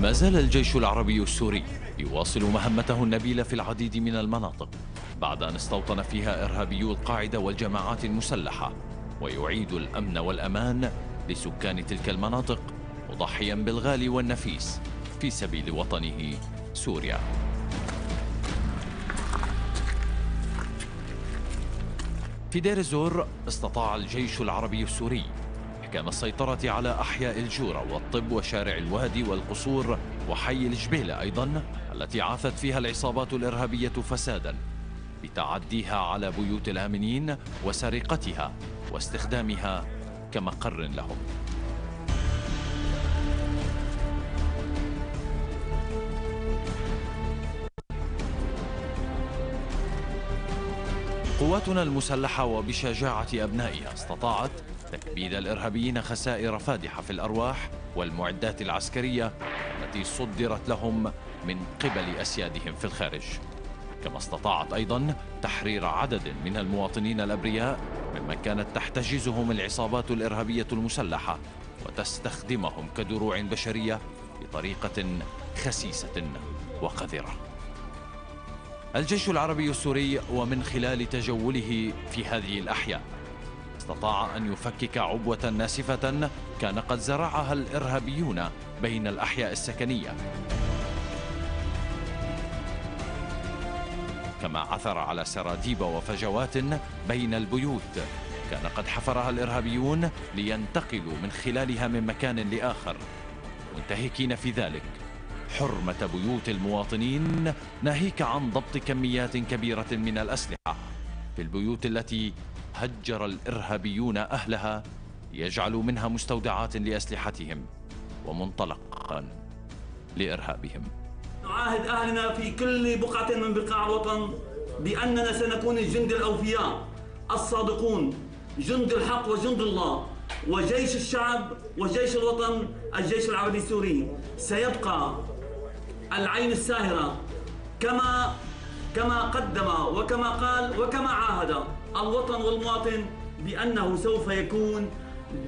ما زال الجيش العربي السوري يواصل مهمته النبيلة في العديد من المناطق بعد أن استوطن فيها إرهابيو القاعدة والجماعات المسلحة، ويعيد الأمن والأمان لسكان تلك المناطق، مضحيا بالغالي والنفيس في سبيل وطنه سوريا. في دير الزور استطاع الجيش العربي السوري إحكام السيطرة على أحياء الجورة والطب وشارع الوادي والقصور وحي الجبيلة أيضا، التي عاثت فيها العصابات الإرهابية فسادا بتعديها على بيوت الآمنين وسرقتها واستخدامها كمقر لهم. قواتنا المسلحة وبشجاعة أبنائها استطاعت تكبيد الإرهابيين خسائر فادحة في الأرواح والمعدات العسكرية التي صدرت لهم من قبل أسيادهم في الخارج، كما استطاعت أيضا تحرير عدد من المواطنين الأبرياء ممن كانت تحتجزهم العصابات الإرهابية المسلحة وتستخدمهم كدروع بشرية بطريقة خسيسة وقذرة. الجيش العربي السوري ومن خلال تجوله في هذه الأحياء استطاع أن يفكك عبوة ناسفة كان قد زرعها الإرهابيون بين الأحياء السكنية، كما عثر على سراديب وفجوات بين البيوت كان قد حفرها الإرهابيون لينتقلوا من خلالها من مكان لآخر، منتهكين في ذلك حرمة بيوت المواطنين، ناهيك عن ضبط كميات كبيرة من الأسلحة في البيوت التي هجر الإرهابيون أهلها ليجعلوا منها مستودعات لأسلحتهم ومنطلقا لإرهابهم. نعاهد أهلنا في كل بقعة من بقاع الوطن بأننا سنكون الجند الأوفياء الصادقون، جند الحق وجند الله، وجيش الشعب وجيش الوطن الجيش العربي السوري سيبقى العين الساهرة كما قدم وكما قال وكما عاهد الوطن والمواطن بأنه سوف يكون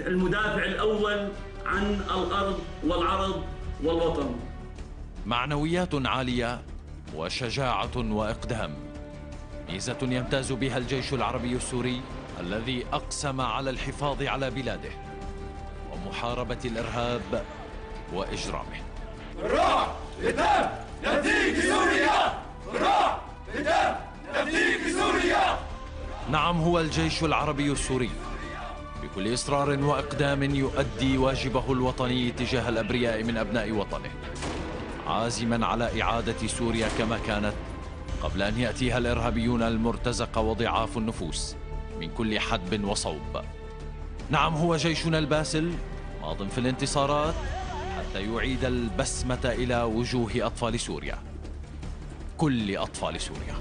المدافع الأول عن الأرض والعرض والوطن. معنويات عالية وشجاعة وإقدام، ميزة يمتاز بها الجيش العربي السوري الذي أقسم على الحفاظ على بلاده ومحاربة الإرهاب وإجرامه. بالروح لدم نفديك سوريا، بالروح لدم نفديك سوريا. نعم، هو الجيش العربي السوري بكل إصرار وإقدام يؤدي واجبه الوطني تجاه الأبرياء من أبناء وطنه، عازما على إعادة سوريا كما كانت قبل أن يأتيها الإرهابيون المرتزقة وضعاف النفوس من كل حدب وصوب. نعم، هو جيشنا الباسل ماض في الانتصارات حتى يعيد البسمة إلى وجوه أطفال سوريا، كل أطفال سوريا.